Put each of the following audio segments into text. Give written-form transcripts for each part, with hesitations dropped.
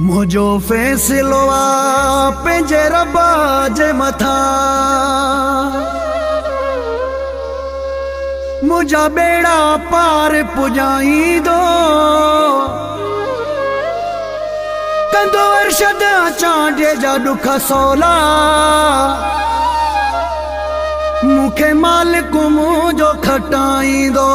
मुझो फैसलो आ पंहिंजे रब्बा जे मथां मुझा बेड़ा पार पुॼाईंदो कंदो अरशद चांडे जा दुख सवला मूंखे मालिक मुंहिंजो खटाईंदो।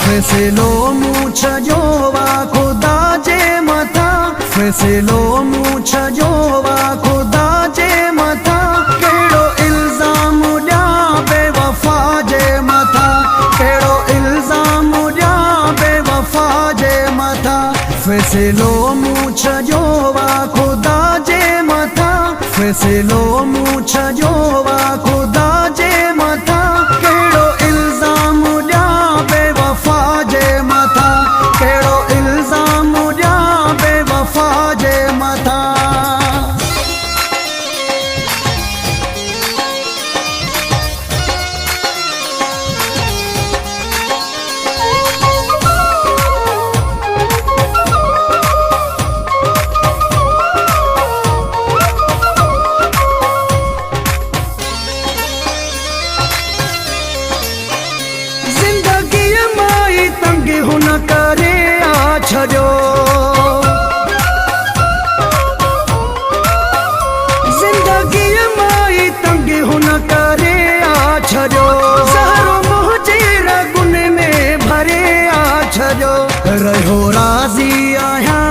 फैसलो मूं छॾियो वा ख़ुदा जे मथां फैसलो मूं छॾियो वा ख़ुदा जे मथां कहिड़ो इल्ज़ाम ॾियां बेवफ़ा जे मथां कहिड़ो इल्ज़ाम ॾियां बेवफ़ा जे मथां फैसलो मूं छॾियो वा ख़ुदा जे मथां फैसलो मूं छॾियो वा ख़ुदा जे मथां कहिड़ो इल्ज़ाम ॾियां बेवफ़ा जे मथां कहिड़ो इल्ज़ाम ॾियां बेवफ़ा जे मथां। हुन करे आ छॾियो ज़िंदगीअ मां तंग हुन करे आ छॾियो ज़हरो मुंहिंजे रगुनि में भरे आ छॾियो रहियो राज़ी आहियां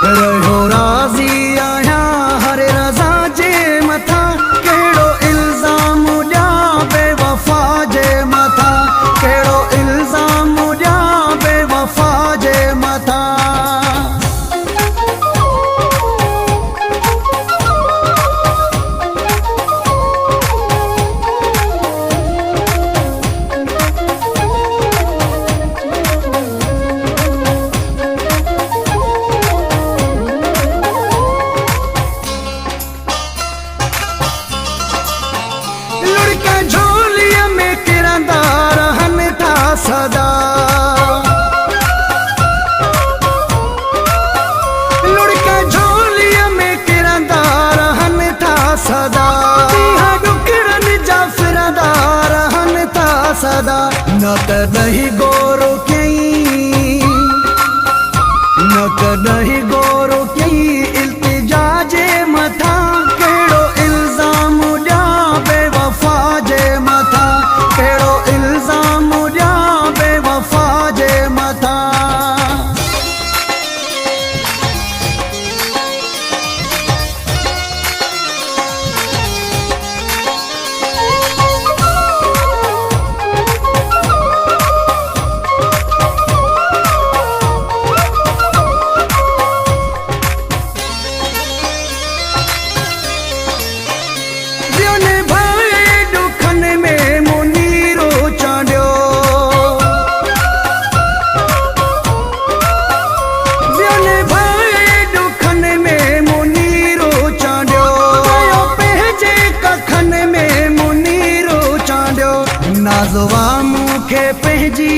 रहियो राज़ी आहियां हर रज़ा जे मथां कहिड़ो इल्ज़ाम ॾियां बेवफ़ा जे मथां कहिड़ो इल्ज़ाम ॾियां बेवफ़ा जे मथां। लुढ़क झोलीअ में किरंदा रहनि था सदा लुढ़क झोलीअ में किरंदा रहनि था सदा ॾुकड़नि जा फिरंदा रहनि था सदा न कॾहिं गौर कयईं न कॾहिं गौर कयईं इल्तिजा जे मथां कहिड़ो इल्ज़ाम ॾियां बेवफ़ा जे मथां कहिड़ो इल्ज़ाम ॾियां बेवफ़ा जे मथां। नाज़वा मूंखे पंहिंजी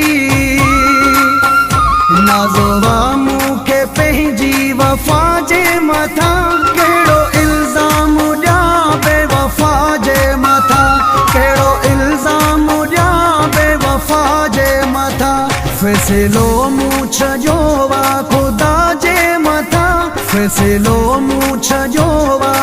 नाज़वा मूंखे पंहिंजी वफ़ा जे मथां कहिड़ो इल्ज़ाम ॾियां बेवफ़ा जे मथां कहिड़ो इल्ज़ाम ॾियां बेवफ़ा जे मथां फैसलो मूं छॾियो वा ख़ुदा जे मथां फैसलो मूं छॾियो वा